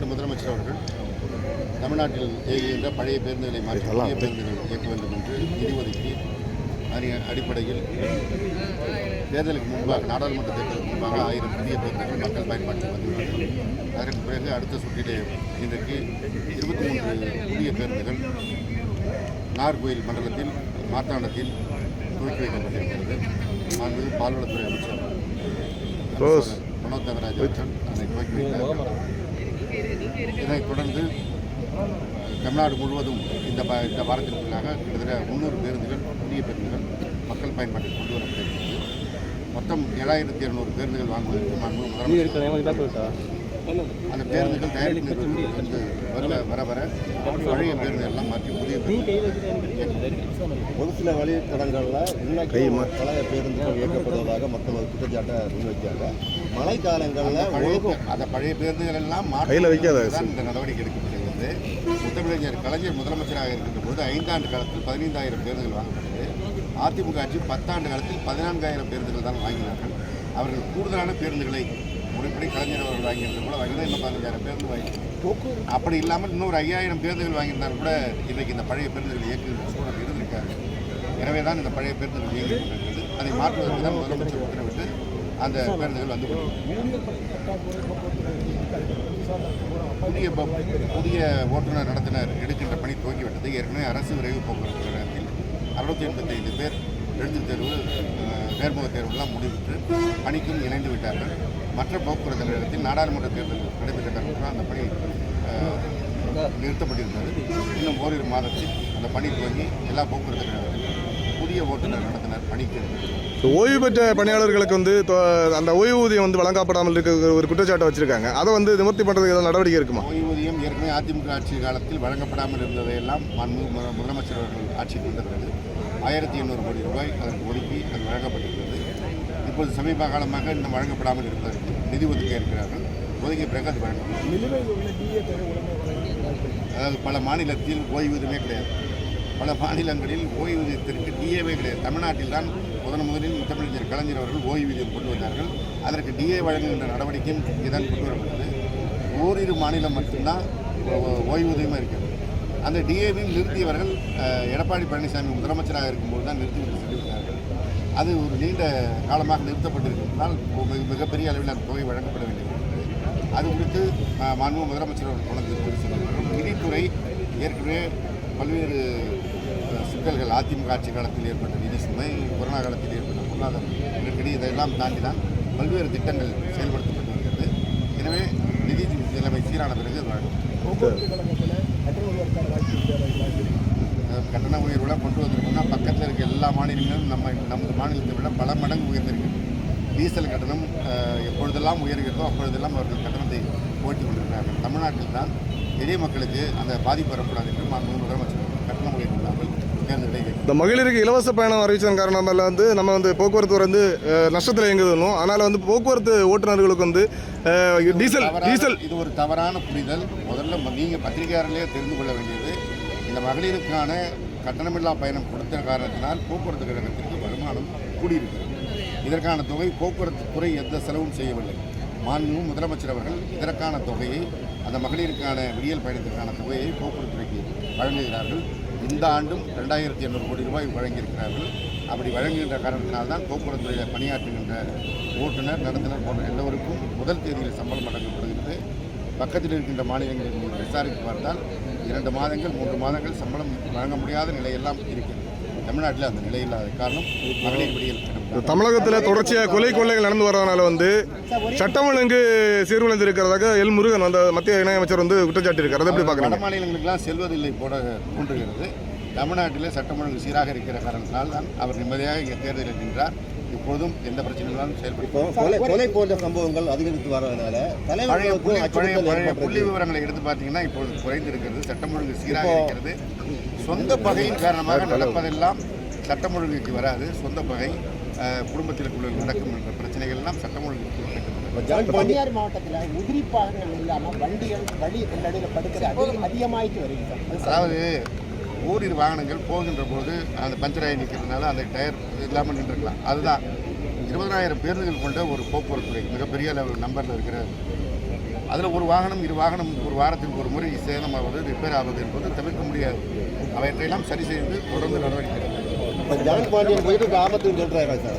தமிழ்நாடு முதலமைச்சர் அவர்கள் தமிழ்நாட்டில் இயங்குகின்ற பழைய பேருந்துகளை மாற்றி புதிய பேருந்துகள் இயக்க வேண்டும் என்று நிதி ஒதுக்கி அதன் அடிப்படையில் தேர்தலுக்கு முன்பாக நாடாளுமன்ற தேர்தலுக்கு முன்பாக 1000 புதிய பேருந்துகள் மக்கள் பயன்பாட்டில் வந்துள்ளார்கள். அதற்கு பிறகு அடுத்த சுற்றிலே இன்றைக்கு 23 புதிய பேருந்துகள் நாகர்கோயில் மண்டலத்தில் மார்த்தாண்டத்தில் துவக்கி வைக்கப்பட்டிருக்கிறது. மாண்புமிகு பால்வளத்துறை அமைச்சர் மனோஜ் தங்கராஜ் அவர்கள் அதை துவக்கி வைத்தார்கள். இதனைத் தொடர்ந்து தமிழ்நாடு முழுவதும் இந்த வாரத்திற்குள்ளாக கிட்டத்தட்ட 300 பேருந்துகள் புதிய பேருந்துகள் மக்கள் பயன்பாட்டில் கொண்டு வரப்பட்டிருக்கிறது. மொத்தம் 7200 பேருந்துகள் வாங்குவதற்கு முதலமைச்சர் அந்த பேருந்துகள் தயாரிப்பு வந்து வர பழைய பேருந்துகள் எல்லாம் மாற்றி புதிய ஒரு சில வழித்தடங்களில் இன்னும் பழைய பேருந்துகள் இயக்கப்படுவதாக மக்கள் குற்றச்சாட்டை முன்வைக்கிறாங்க. மழைக்காலங்களில் அந்த பழைய பேருந்துகள் எல்லாம் மாற்றில் வைக்காதான் இந்த நடவடிக்கை எடுக்கப்படுகிறது. முத்தமிழறிஞர் கலைஞர் முதலமைச்சராக இருக்கின்ற போது 5 ஆண்டு காலத்தில் 15000 பேருந்துகள் வாங்கப்பட்டது. அதிமுக ஆட்சி 10 ஆண்டு காலத்தில் 14000 பேருந்துகள் தான் வாங்கினார்கள். அவர்கள் கூடுதலான பேருந்துகளை முறைப்படி கலைஞர் அவர்கள் வாங்கியிருந்த கூட வாங்கினா இன்னும் 15000 பேருந்து வாங்கி அப்படி இல்லாமல் இன்னொரு 5000 பேருந்துகள் வாங்கியிருந்தாலும் கூட இன்றைக்கு இந்த பழைய பேருந்துகள் இயக்குகின்ற சூழல் இருந்திருக்காரு. எனவே தான் இந்த பழைய பேருந்துகள் இயக்கப்பட்டிருக்கிறது. அதை மாற்றுவதற்கு தான் முதலமைச்சர் உத்தரவிட்டு அந்த பேருந்துகள் வந்து புதிய ஓட்டுநர் நடத்துனர் எடுக்கின்ற பணி துவங்கிவிட்டது. ஏற்கனவே அரசு விரைவு போக்குவரத்து கழகத்தில் 685 பேர் எழுத்துத் தேர்வு நேர்முக தேர்வுலாம் முடிவிட்டு பணிக்கும் இணைந்து விட்டார்கள். மற்ற போக்குவரத்து கழகத்தில் நாடாளுமன்ற தேர்தல் நடைபெற்ற காரணமாக அந்த பணி நிறுத்தப்பட்டிருந்தது. இன்னும் ஓரிரு மாதத்தில் அந்த பணி துவங்கி எல்லா போக்குவரத்து கழகத்திலும் புதிய ஓட்டுநர் நடத்துனர் பணிக்கு ஓய்வு பெற்ற பணியாளர்களுக்கு வந்து அந்த ஓய்வூதியம் வந்து வழங்கப்படாமல் இருக்க ஒரு குற்றச்சாட்டை வச்சிருக்காங்க. அதை வந்து நிவர்த்தி பண்ணுறதுக்கு ஏதாவது நடவடிக்கை இருக்குமா? ஓய்வூதியம் ஏற்கனவே அதிமுக ஆட்சி காலத்தில் வழங்கப்படாமல் இருந்ததையெல்லாம் முதலமைச்சர் அவர்கள் ஆட்சிக்கு வந்த பிறகு 1800 கோடி ரூபாய் அதற்கு ஒதுக்கி அது வழங்கப்பட்டிருக்கிறது. இப்போது சமீப காலமாக இன்னும் வழங்கப்படாமல் இருப்பதற்கு நிதி ஒதுக்க இருக்கிறார்கள். ஒதுக்கிய பிறகு அது வழங்கப்படும். அதாவது பல மாநிலத்தில் ஓய்வூதியமே கிடையாது. பல மாநிலங்களில் ஓய்வூதியத்திற்கு டிஏவே கிடையாது. தமிழ்நாட்டில் தான் முதலில் முத்தமிழறிஞர் கலைஞர் அவர்கள் ஓய்வூதியம் கொண்டு வந்தார்கள். அதற்கு டிஏ வழங்குகின்ற நடவடிக்கையும் இதான் கொண்டு வரப்பட்டது. ஓரிரு மாநிலம் மட்டும்தான் ஓய்வூதியமாக இருக்கிறது. அந்த டிஏவையும் நிறுத்தியவர்கள் எடப்பாடி பழனிசாமி முதலமைச்சராக இருக்கும்போது தான் நிறுத்திவிட்டு சொல்லிவிட்டார்கள். அது ஒரு நீண்ட காலமாக நிறுத்தப்பட்டிருக்கிறதால் மிகப்பெரிய அளவில் அந்த தொகை வழங்கப்பட வேண்டியிருக்கிறது. அது குறித்து மாண்புமிகு முதலமைச்சர் அவர்கள் கொண்டு சொல்லியிருக்கிறோம். நிதித்துறை ஏற்கனவே பல்வேறு சிக்கல்கள் அதிமுக ஆட்சி காலத்தில் ஏற்பட்ட நிதி சுமை, கொரோனா காலத்தில் ஏற்பட்ட பொருளாதார நெருக்கடி இதையெல்லாம் தாண்டி தான் பல்வேறு திட்டங்கள் செயல்படுத்தப்பட்டு வருகிறது. எனவே நிதி நிலைமை சீரான பிறகு வழங்கும். கட்டண உயர்வுலாம் கொண்டு வந்திருக்கோம்னா பக்கத்தில் இருக்க எல்லா மாநிலங்களும் நமது மாநிலத்தை விட பல மடங்கு உயர்ந்திருக்கு. டீசல் கட்டணம் எப்பொழுதெல்லாம் உயர்கிறதோ அப்பொழுதெல்லாம் அவர்கள் கட்டணத்தை ஓட்டி கொண்டிருக்கிறார்கள். தமிழ்நாட்டில் தான் எளிய மக்களுக்கு அந்த பாதிப்பு வரக்கூடாது என்று முதலமைச்சர் கட்டணம் உயர்வு இல்லாமல் இந்த மகளிருக்கு இலவச பயணம் அறிவிச்சதன் காரணமாக வந்து நம்ம வந்து போக்குவரத்து வந்து நஷ்டத்தில் இயங்குதணும். அதனால் வந்து போக்குவரத்து ஓட்டுநர்களுக்கு வந்து டீசல் இது ஒரு தவறான புரிதல். முதல்ல நீங்கள் பத்திரிகையாளர்களே தெரிந்து கொள்ள வேண்டியது, இந்த மகளிருக்கான கட்டணமில்லா பயணம் கொடுத்த காரணத்தினால் போக்குவரத்து கழகத்திற்கு வருமானம் கூடியிருக்கிறது. இதற்கான தொகை போக்குவரத்து துறை எந்த செலவும் செய்யவில்லை. மாண்புமிகு முதலமைச்சர் அவர்கள் இதற்கான தொகையை அந்த மகளிருக்கான விடியல் பயணத்திற்கான தொகையை போக்குவரத்துறைக்கு வழங்குகிறார்கள். இந்த ஆண்டும் 2800 கோடி ரூபாய் வழங்கியிருக்கிறார்கள். அப்படி வழங்குகின்ற காரணத்தினால்தான் போக்குவரத்துறையில் பணியாற்றுகின்ற ஓட்டுநர் நடத்துனர் போன்ற எல்லோருக்கும் முதல் தேதியில் சம்பளம் வழங்கப்படுகிறது. பக்கத்தில் இருக்கின்ற மாநிலங்களில் நீங்கள் விசாரித்து பார்த்தால் 2 மாதங்கள் 3 மாதங்கள் சம்பளம் வழங்க முடியாத நிலையெல்லாம் இருக்கிறது. தமிழ்நாட்டில் அந்த நிலை இல்லாத காரணம் மகளிர் விடியல். தமிழகத்தில் தொடர்ச்சியாக கொள்ளைகள் நடந்து வரதுனால வந்து சட்டம் ஒழுங்கு சீர்குலைந்து இருக்கிறதாக எல் முருகன் அந்த மத்திய இணையமைச்சர் வந்து குற்றச்சாட்டு இருக்கார். அதை எப்படி பார்க்குறீங்க? வட மாநிலங்களுக்கெல்லாம் செல்வதில்லை போட தோன்றுகிறது. தமிழ்நாட்டில் சட்டம் ஒழுங்கு சீராக இருக்கிற காரணத்தினால் தான் அவர் நிம்மதியாக இங்கே தேர்தல் இருக்கின்றார். இப்போதும் எந்த பிரச்சனைகளும் செயல்படுத்தும். கொலை போன்ற சம்பவங்கள் அதிகரித்து வரதுனால பழைய புள்ளி விவரங்களை எடுத்து பார்த்தீங்கன்னா இப்பொழுது குறைந்து இருக்கிறது. சட்டம் ஒழுங்கு சீராக இருக்கிறது. சொந்த பகையின் காரணமாக நடப்பதெல்லாம் சட்டம் ஒழுங்குக்கு வராது. சொந்த பகை குடும்பத்திற்குள்ள நடக்கும் என்ற பிரச்சனைகள் எல்லாம் சட்டம் ஒழுங்குக்கு. தனியார் மாவட்டத்தில் உதிரி பாகங்கள் இல்லாமல் வண்டிகள் வழி நடுவில் படுக்கிறது அதிகமாகிட்டு வருகிறது. அதாவது ஓரிரு வாகனங்கள் போகின்ற போது அந்த பஞ்சராகி நிற்கிறதுனால அந்த டயர் இல்லாமல் நின்றுக்கலாம். அதுதான் 20000 பேருந்துகள் கொண்ட ஒரு போக்குவரத்துறை மிகப்பெரிய நம்பரில் இருக்கிற அதில் ஒரு வாகனம் இரு வாகனம் ஒரு வாரத்திற்கு ஒரு முறை சேதமாவது ரிப்பேர் ஆவது என்பது தவிர்க்க முடியாது. அவற்றையெல்லாம் சரி செய்து தொடர்ந்து நடவடிக்கை இப்போ ஜான் பாண்டியன் போயிட்டு ஆபத்துன்னு சொல்கிறாரு சார்.